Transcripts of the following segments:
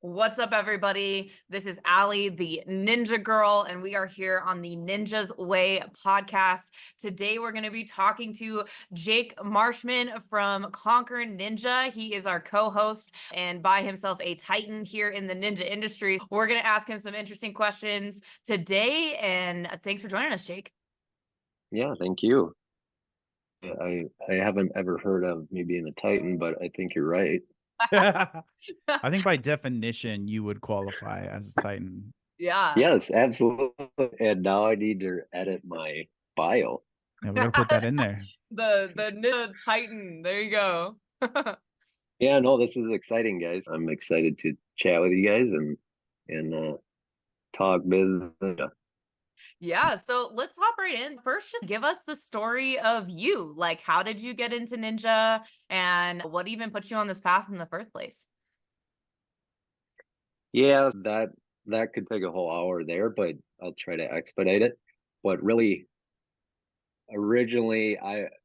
What's up, everybody? This is Allie, the Ninja Girl, and we are here on the Ninja's Way podcast. Today, we're going to be talking to Jake Marshman from Conquer Ninja. He is our co-host and by himself a titan here in the ninja industry. We're going to ask him some interesting questions today, and thanks for joining us, Jake. Yeah, thank you. I haven't ever heard of me being a Titan, but I think you're right. I think by definition you would qualify as a Titan. Yeah. Yes, absolutely. And now I need to edit my bio. Yeah, we gotta put that in there. the Ninja Titan. There you go. Yeah, no, this is exciting, guys. I'm excited to chat with you guys and talk business. Yeah, so let's hop right in. First, just give us the story of you. Like, how did you get into ninja and what even put you on this path in the first place? Yeah, that could take a whole hour there, but I'll try to expedite it. But really, originally,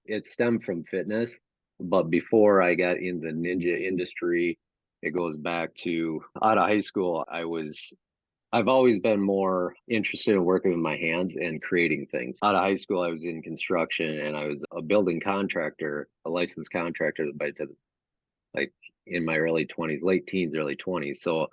it stemmed from fitness, but before I got in the ninja industry, it goes back to out of high school. I've always been more interested in working with my hands and creating things. Out of high school, I was in construction and I was a building contractor, a licensed contractor like in my early 20s, late teens, early 20s. So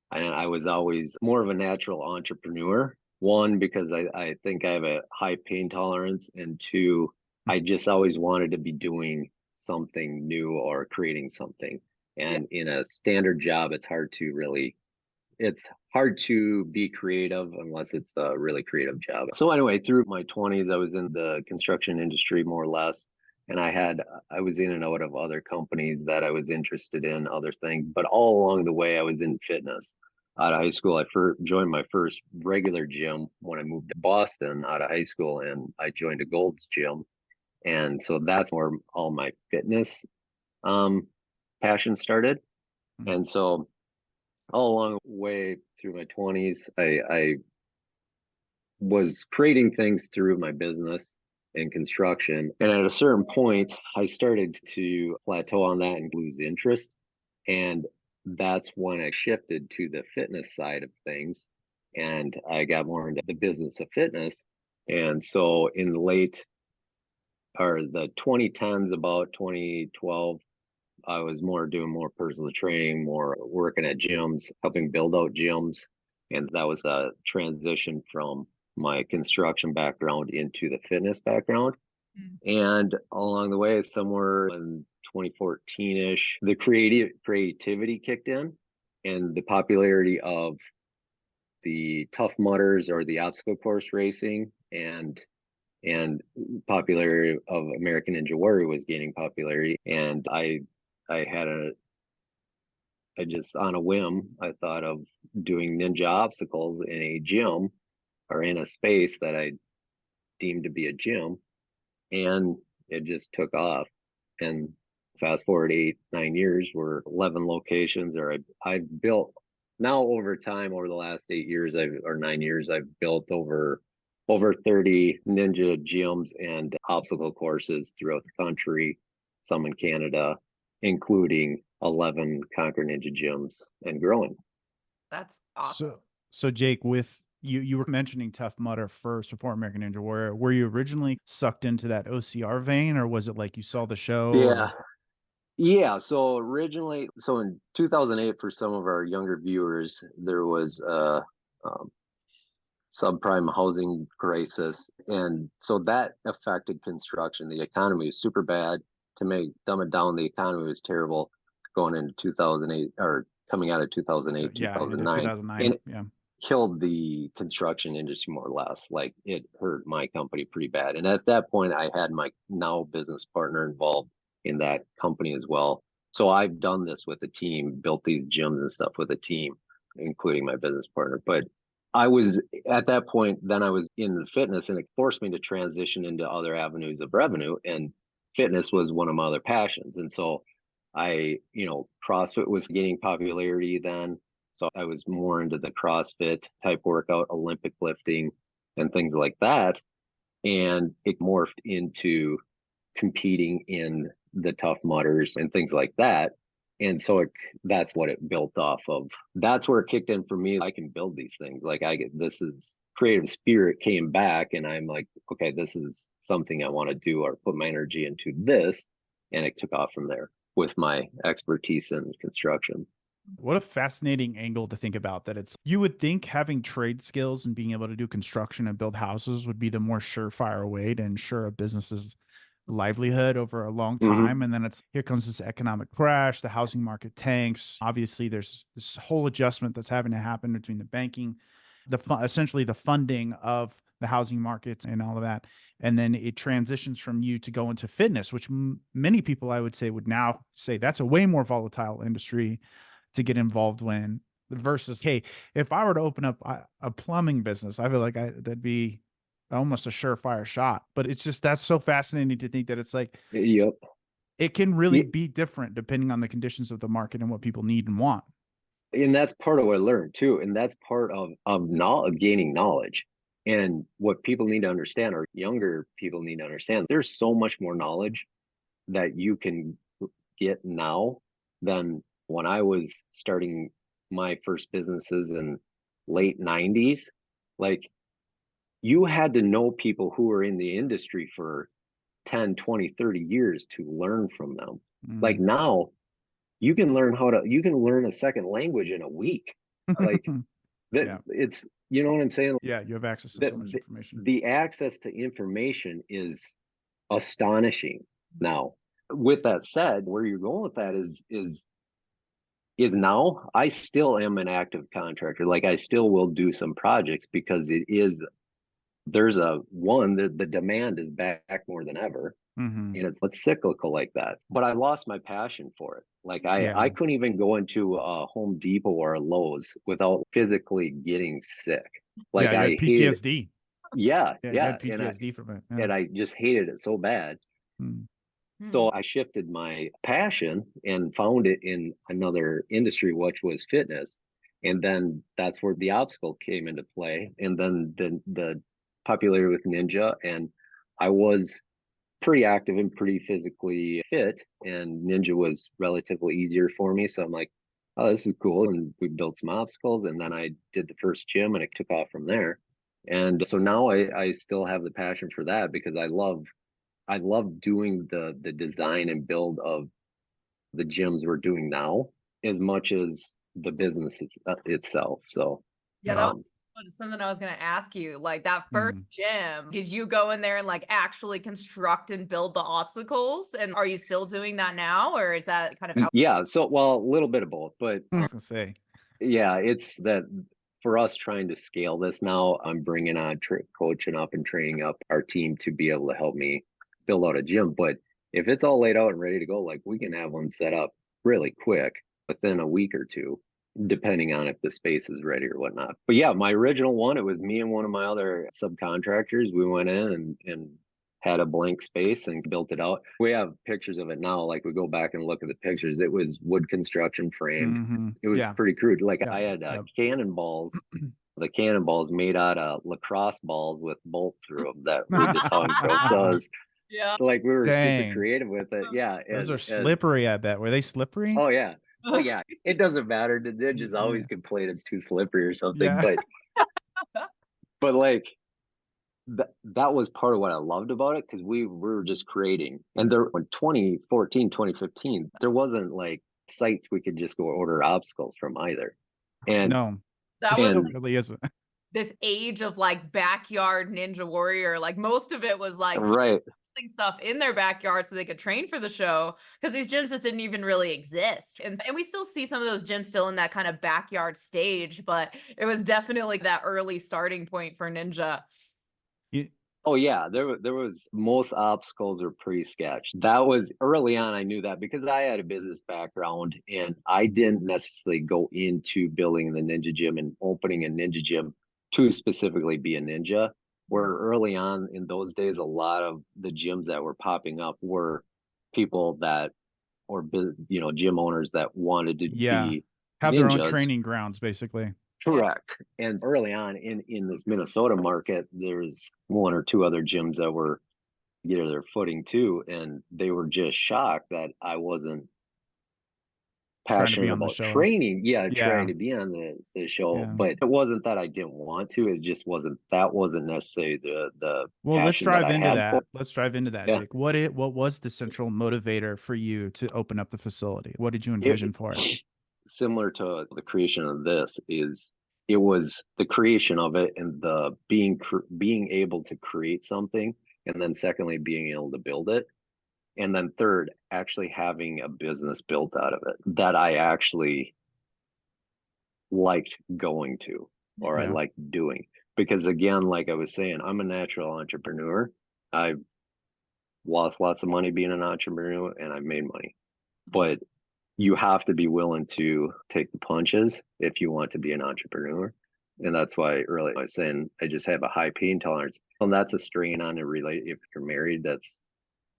I was always more of a natural entrepreneur. One, because I think I have a high pain tolerance, and two, I just always wanted to be doing something new or creating something. Yeah. And in a standard job, it's hard to be creative unless it's a really creative job. So anyway, through my 20s, I was in the construction industry more or less. And I was in and out of other companies that I was interested in, other things. But all along the way, I was in fitness. Out of high school, I joined my first regular gym when I moved to Boston out of high school, and I joined a Gold's Gym. And so that's where all my fitness passion started. And so all along the way through my 20s, I was creating things through my business and construction. And at a certain point, I started to plateau on that and lose interest. And that's when I shifted to the fitness side of things. And I got more into the business of fitness. And so in the late or the 2010s, about 2012, I was doing more personal training, more working at gyms, helping build out gyms. And that was a transition from my construction background into the fitness background. And along the way, somewhere in 2014-ish, the creativity kicked in and the popularity of the Tough Mudders or the obstacle course racing and popularity of American Ninja Warrior was gaining popularity. And I had I just on a whim, I thought of doing ninja obstacles in a gym or in a space that I deemed to be a gym. And it just took off. And fast forward 8, 9 years, we're 11 locations, or I've built now over time, over the last 8 years, or 9 years, I've built over 30 ninja gyms and obstacle courses throughout the country, some in Canada, including 11 Conquer Ninja gyms and growing. That's awesome. So Jake, with you were mentioning Tough Mudder first before American Ninja Warrior. Were you originally sucked into that OCR vein, or was it like you saw the show? Yeah. Yeah, so originally, so in 2008, for some of our younger viewers, there was a subprime housing crisis, and so that affected construction. The economy was super bad. To dumb it down, the economy was terrible going into 2008 or coming out of 2008, Yeah, 2009, 2009. and Yeah. killed the construction industry more or less. Like it hurt my company pretty bad. And at that point, I had my now business partner involved in that company as well. So I've done this with a team, built these gyms and stuff with a team, including my business partner. But I was at that point, then I was in the fitness, and it forced me to transition into other avenues of revenue. And fitness was one of my other passions. And so CrossFit was gaining popularity then. So I was more into the CrossFit type workout, Olympic lifting, and things like that. And it morphed into competing in the Tough Mudders and things like that. And so that's what it built off of. That's where it kicked in for me. I can build these things. Like this is creative spirit came back, and I'm like, okay, this is something I want to do or put my energy into this. And it took off from there with my expertise in construction. What a fascinating angle to think about, that you would think having trade skills and being able to do construction and build houses would be the more surefire way to ensure a business's livelihood over a long time. And then here comes this economic crash, the housing market tanks. Obviously, there's this whole adjustment that's having to happen between the banking, essentially the funding of the housing markets and all of that. And then it transitions from you to go into fitness, which many people, I would say, would now say that's a way more volatile industry to get involved when, versus, hey, if I were to open up a plumbing business, I feel like that'd be almost a surefire shot. But it's just, that's so fascinating to think that it's like, Yep. it can really be different depending on the conditions of the market and what people need and want. And that's part of what I learned too. And that's part of gaining knowledge. And what people need to understand, or younger people need to understand, there's so much more knowledge that you can get now than when I was starting my first businesses in late 90s. Like, you had to know people who were in the industry for 10, 20, 30 years to learn from them. Like now, you can learn a second language in a week. Like it's, you know what I'm saying? Yeah, you have access to so much information. The access to information is astonishing now. With that said, where you're going with that is now I still am an active contractor. Like, I still will do some projects because the demand is back more than ever. And it's cyclical like that. But I lost my passion for it. Like, I couldn't even go into a Home Depot or a Lowe's without physically getting sick. Like, I hated PTSD. Yeah. Had PTSD from it. And I just hated it so bad. So I shifted my passion and found it in another industry, which was fitness. And then that's where the obstacle came into play. And then the popularity with Ninja, and I was pretty active and pretty physically fit, and Ninja was relatively easier for me. So I'm like, oh, this is cool. And we built some obstacles, and then I did the first gym, and it took off from there. And so now I still have the passion for that, because I love doing the design and build of the gyms we're doing now as much as the business itself. So yeah, that was something I was going to ask you. Like, that first gym, did you go in there and like actually construct and build the obstacles? And are you still doing that now, or is that kind of yeah, so, well, a little bit of both, but I was gonna say, yeah, it's that for us trying to scale this now, I'm bringing on coaching up and training up our team to be able to help me build out a gym. But if it's all laid out and ready to go, like, we can have one set up really quick within a week or two, depending on if the space is ready or whatnot. But yeah, my original one, it was me and one of my other subcontractors. We went in and had a blank space and built it out. We have pictures of it now. Like, we go back and look at the pictures. It was wood construction framed. It was pretty crude. Like, I had cannonballs. The cannonballs made out of lacrosse balls with bolts through them that we just hung from. So it was, like, we were super creative with it. Yeah. Those are slippery, I bet. Were they slippery? Oh yeah. Oh yeah. It doesn't matter. The ninjas always complain it's too slippery or something. But like, that was part of what I loved about it, because we were just creating. And there, in 2014, 2015, there wasn't like sites we could just go order obstacles from either. And no, that was really isn't. This age of like backyard Ninja Warrior. Like, most of it was like stuff in their backyard so they could train for the show, because these gyms just didn't even really exist. And we still see some of those gyms still in that kind of backyard stage, but it was definitely that early starting point for Ninja. Oh yeah, there was, most obstacles are pre-sketched. That was early on. I knew that because I had a business background, and I didn't necessarily go into building the Ninja gym and opening a Ninja gym to specifically be a ninja. Where early on in those days, a lot of the gyms that were popping up were people that, or gym owners that wanted to be have ninjas. Their own training grounds, basically. Correct. And early on in this Minnesota market, there's one or two other gyms that were getting their footing too, and they were just shocked that I wasn't Trying to be passionate on the about show. training. Yeah, trying Yeah. to be on the show, Yeah. but it wasn't that I didn't want to. It just wasn't, that wasn't necessarily the Well, let's passion that drive I into had for that. it. Let's drive into that, Yeah. Jake. What was the central motivator for you to open up the facility? What did you It, envision for it? similar to the creation of this is, it was the creation of it and the being able to create something, and then secondly being able to build it, and then third actually having a business built out of it that I actually liked going to, or I Yeah. liked doing. Because again, like I was saying, I'm a natural entrepreneur. I've lost lots of money being an entrepreneur and I've made money, but you have to be willing to take the punches if you want to be an entrepreneur. And that's why earlier I was saying I just have a high pain tolerance. And that's a strain on a if you're married, that's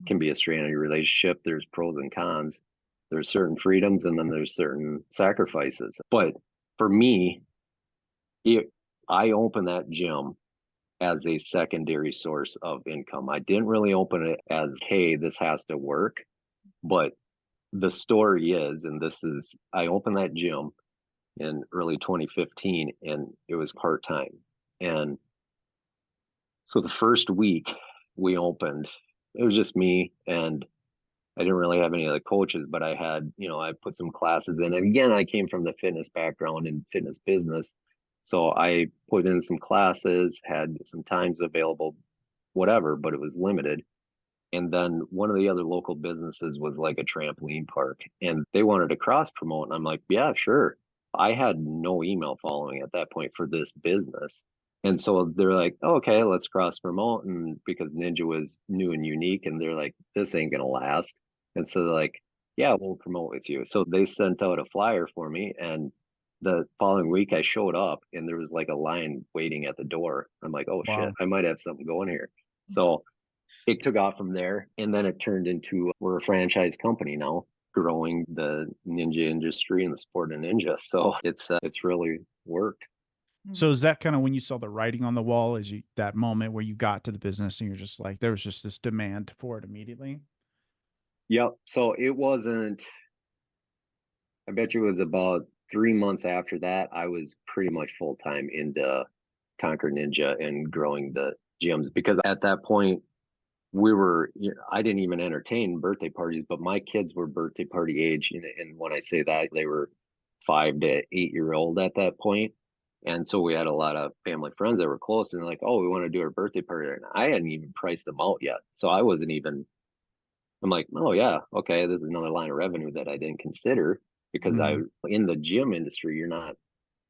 can be a strain on your relationship. There's pros and cons. There's certain freedoms and then there's certain sacrifices. But for me, I opened that gym as a secondary source of income. I didn't really open it as, hey, this has to work. But the story is, and this is, I opened that gym in early 2015 and it was part time. And so the first week we opened, it was just me, and I didn't really have any other coaches, but I had, I put some classes in. And again, I came from the fitness background and fitness business. So I put in some classes, had some times available, whatever, but it was limited. And then one of the other local businesses was like a trampoline park and they wanted to cross promote. And I'm like, yeah, sure. I had no email following at that point for this business. And so they're like, oh, okay, let's cross promote. And because Ninja was new and unique, and they're like, this ain't going to last. And so they're like, yeah, we'll promote with you. So they sent out a flyer for me. And the following week I showed up and there was like a line waiting at the door. I'm like, oh shit, Wow. I might have something going here. So it took off from there, and then it turned into, we're a franchise company now, growing the ninja industry and the sport of ninja. So it's really worked. So is that kind of when you saw the writing on the wall? Is you that moment where you got to the business and you're just like, there was just this demand for it immediately? Yep. So it wasn't, I bet you it was about 3 months after that, I was pretty much full time into Conquer Ninja and growing the gyms, because at that point I didn't even entertain birthday parties, but my kids were birthday party age. And when I say that, they were 5 to 8 year old at that point. And so we had a lot of family friends that were close and like, oh, we want to do our birthday party. And I hadn't even priced them out yet. So I wasn't even, I'm like, oh yeah, okay, this is another line of revenue that I didn't consider, because in the gym industry, you're not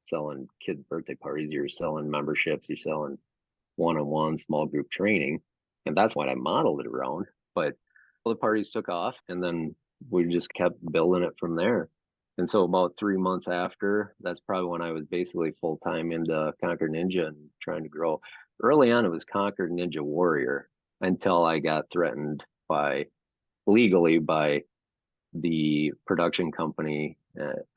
selling kids' birthday parties, you're selling memberships, you're selling one-on-one small group training. And that's what I modeled it around. But all the parties took off and then we just kept building it from there. And so about 3 months after, that's probably when I was basically full-time into Conquer Ninja and trying to grow. Early on, it was Conquer Ninja Warrior until I got threatened legally by the production company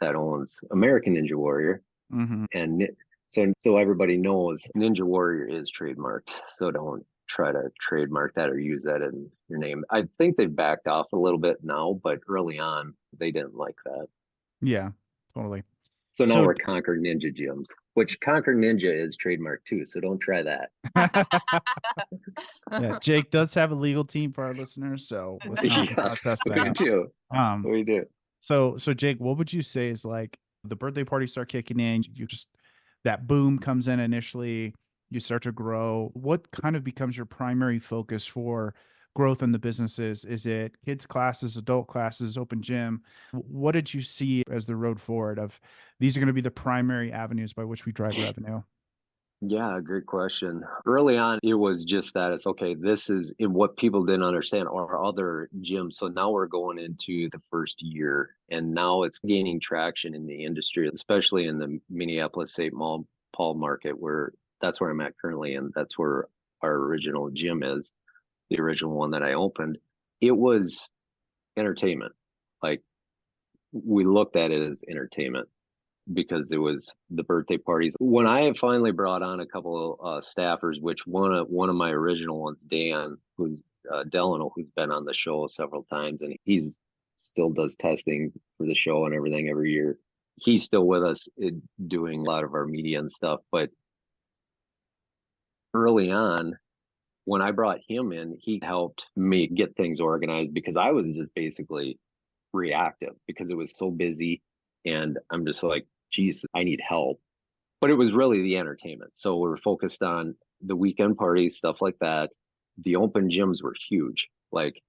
that owns American Ninja Warrior. And so everybody knows Ninja Warrior is trademarked. So don't try to trademark that or use that in your name. I think they've backed off a little bit now, but early on they didn't like that. Yeah, totally. So now we're Conquer Ninja Gyms, which Conquer Ninja is trademarked too. So don't try that. Yeah, Jake does have a legal team for our listeners, so let's not test that. We do. We do. So Jake, what would you say is like the birthday parties start kicking in? You just that boom comes in initially, you start to grow. What kind of becomes your primary focus for growth in the businesses? Is it kids classes, adult classes, open gym? What did you see as the road forward of these are going to be the primary avenues by which we drive revenue? Yeah, great question. Early on, it was just that it's okay, this is what people didn't understand or other gyms. So now we're going into the first year and now it's gaining traction in the industry, especially in the Minneapolis-St. Paul market, where that's where I'm at currently. And that's where our original gym is, the original one that I opened. It was entertainment. Like we looked at it as entertainment, because it was the birthday parties. When I finally brought on a couple of staffers, which one of my original ones, Dan, who's Delano, who's been on the show several times, and he's still does testing for the show and everything every year. He's still with us doing a lot of our media and stuff. But early on, when I brought him in, he helped me get things organized because I was just basically reactive because it was so busy. And I'm just like, geez, I need help. But it was really the entertainment. So we were focused on the weekend parties, stuff like that. The open gyms were huge. Like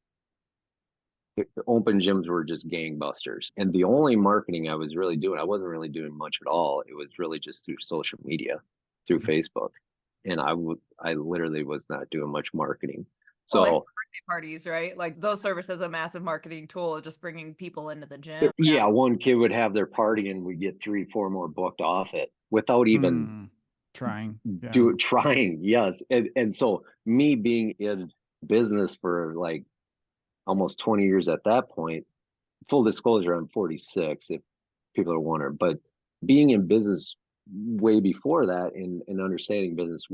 the open gyms were just gangbusters. And the only marketing I was really doing, I wasn't really doing much at all. It was really just through social media, through Facebook. And I literally was not doing much marketing. Well, like So birthday parties, right? Like those serve as a massive marketing tool, just bringing people into the gym. yeah, one kid would have their party and we get 3, 4 more booked off it without even trying. Yeah. trying. Yes. And so me being in business for like almost 20 years at that point, full disclosure, I'm 46 if people are wondering, but being in business way before that and understanding business,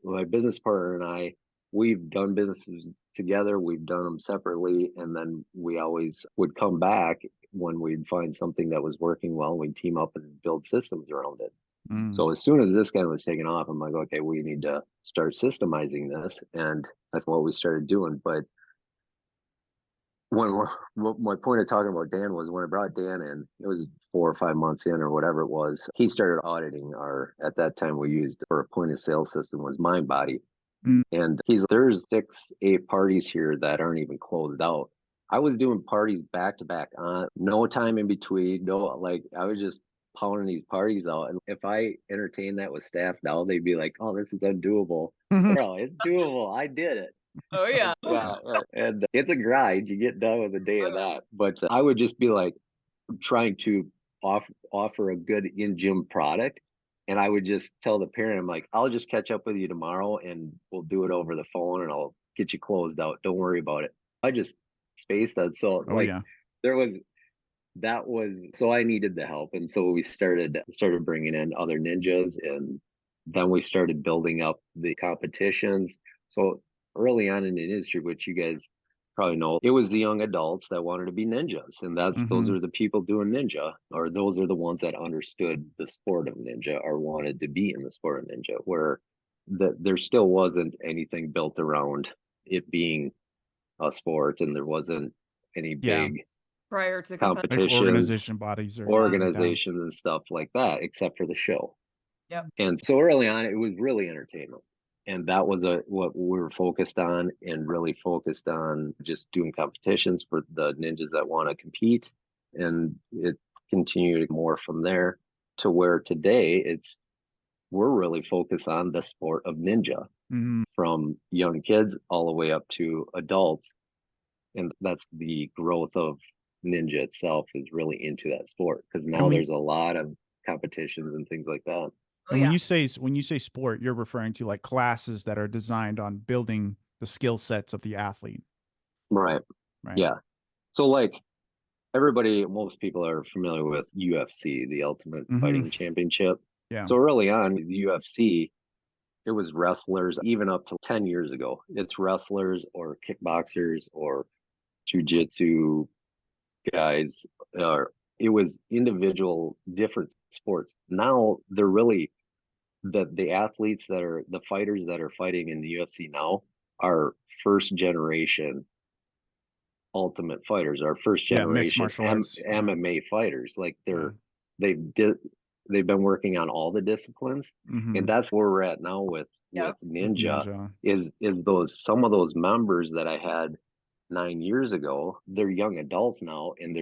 my business partner and I, we've done businesses together, we've done them separately, and then we always would come back when we'd find something that was working well, we'd team up and build systems around it. So as soon as this guy was taking off, I'm like, okay, we need to start systemizing this. And that's what we started doing. But when my point of talking about Dan was when I brought Dan in, it was 4 or 5 months in or whatever it was, he started auditing at that time we used for a point of sale system was MindBody. And there's 6, 8 parties here that aren't even closed out. I was doing parties back to back on no time in between. No, like I was just pounding these parties out. And if I entertained that with staff now, they'd be like, oh, this is undoable. Bro, it's doable. I did it. Oh yeah. Yeah, and it's a grind. You get done with a day of that. But I would just be like trying to offer a good in-gym product. And I would just tell the parent, I'm like, I'll just catch up with you tomorrow and we'll do it over the phone and I'll get you closed out. Don't worry about it. I just spaced that. So so I needed the help. And so we started bringing in other ninjas, and then we started building up the competitions. So early on in the industry, which you guys probably know, it was the young adults that wanted to be ninjas. And those are the people doing ninja, or those are the ones that understood the sport of ninja or wanted to be in the sport of ninja, where there still wasn't anything built around it being a sport, and there wasn't any big prior to competitions, like organization bodies or organizations and stuff like that, except for the show. Yep. And so early on, it was really entertainment. And that was what we were focused on, and really focused on just doing competitions for the ninjas that want to compete. And it continued more from there to where today we're really focused on the sport of ninja, from young kids all the way up to adults. And that's the growth of ninja itself, is really into that sport, because now there's a lot of competitions and things like that. And when you say sport, you're referring to like classes that are designed on building the skill sets of the athlete. Right. Yeah. So like most people are familiar with UFC, the Ultimate Fighting Championship. Yeah. So early on, the UFC, it was wrestlers. Even up to 10 years ago, it's wrestlers or kickboxers or jiu-jitsu guys. It was individual different sports. Now they're really the athletes that are the fighters that are fighting in the UFC now are first generation ultimate fighters, are first generation MMA fighters. Like they've been working on all the disciplines, and that's where we're at now with ninja. Is some of those members that I had 9 years ago, they're young adults now, and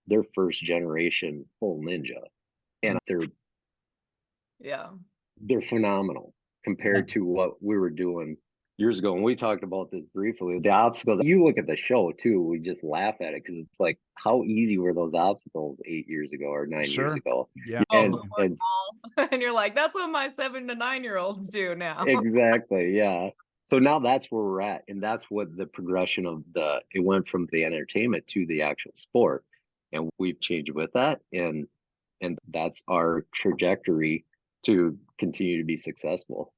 they're first generation full ninja, and they're phenomenal compared to what we were doing years ago. And we talked about this briefly, the obstacles. You look at the show too, we just laugh at it, because it's like, how easy were those obstacles 8 years ago or 9 years ago? Yeah. And you're like, that's what my 7 to 9-year-olds do now. Exactly. Yeah. So now that's where we're at. And that's what the progression of it went from the entertainment to the actual sport. And we've changed with that. And that's our trajectory to continue to be successful.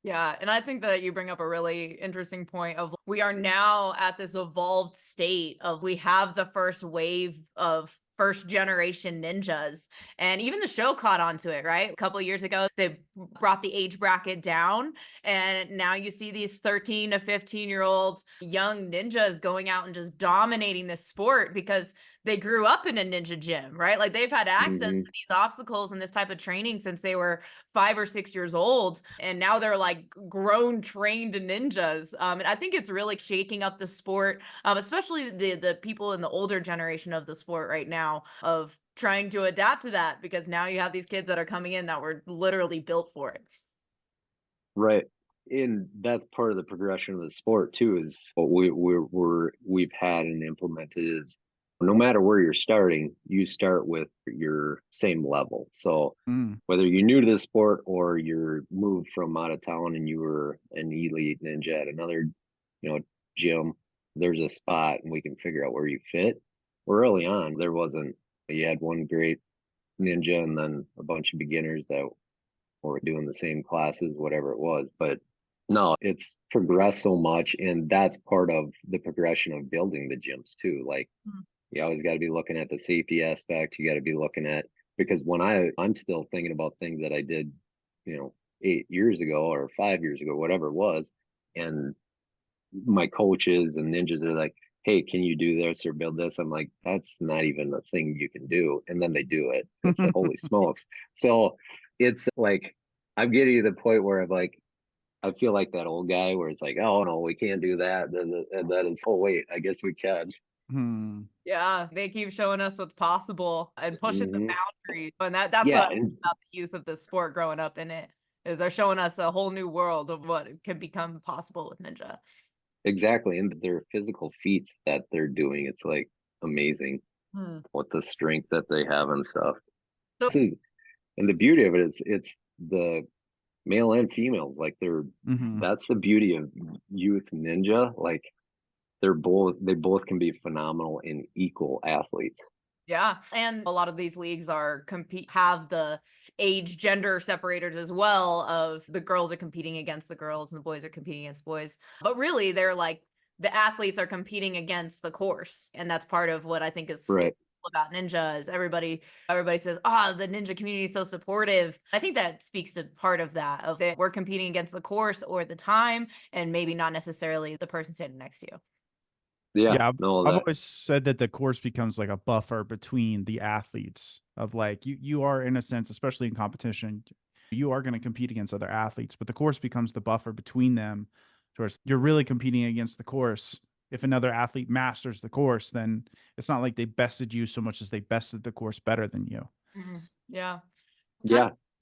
Yeah, and I think that you bring up a really interesting point of we are now at this evolved state of we have the first wave of first generation ninjas, and even the show caught on to it, right? A couple of years ago they brought the age bracket down, and now you see these 13 to 15-year-old young ninjas going out and just dominating this sport because they grew up in a ninja gym, right? Like they've had access Hmm. to these obstacles and this type of training since they were 5 or 6 years old, and now they're like grown trained ninjas. And I think it's really shaking up the sport, especially the people in the older generation of the sport right now, of trying to adapt to that, because now you have these kids that are coming in that were literally built for it. Right. And that's part of the progression of the sport too, is what we've had and implemented is no matter where you're starting, you start with your same level. So Mm. whether you're new to the sport or you're moved from out of town and you were an elite ninja at another, gym, there's a spot and we can figure out where you fit. Early on, there wasn't, you had one great ninja and then a bunch of beginners that or doing the same classes, whatever it was. But no, it's progressed so much. And that's part of the progression of building the gyms too. Like Mhm. you always got to be looking at the safety aspect. You got to be looking at, because when I'm still thinking about things that I did, you know, 8 years ago or 5 years ago, whatever it was. And my coaches and ninjas are like, hey, can you do this or build this? I'm like, that's not even a thing you can do. And then they do it. It's like, holy smokes. So it's like, I'm getting to the point where I'm like, I feel like that old guy where it's like, oh no, we can't do that. And then it's, oh wait, I guess we can. Hmm. Yeah, they keep showing us what's possible and pushing the Hmm. boundaries. And that's what I Yeah. love And about the youth of the sport growing up in it, is they're showing us a whole new world of what can become possible with ninja. exactly. And their physical feats that they're doing, it's like amazing Hmm. what the strength that they have and stuff. So This is, and the beauty of it is it's the male and females, like Hmm. that's the beauty of youth ninja. Like they both can be phenomenal and equal athletes. yeah, and a lot of these leagues are compete have the age gender separators as well, of the girls are competing against the girls and the boys are competing against boys. But really they're like the athletes are competing against the course. And that's part of what I think is Right. cool about ninja is everybody says, "Ah, the ninja community is so supportive." I think that speaks to part of that, of that we're competing against the course or the time, and maybe not necessarily the person standing next to you. Yeah, Yeah, no, I've that always said that the course becomes like a buffer between the athletes of like you are in a sense, especially in competition, you are going to compete against other athletes, but the course becomes the buffer between them. Towards you're really competing against the course. If another athlete masters the course, then it's not like they bested you so much as they bested the course better than you. Mhm. Yeah. yeah,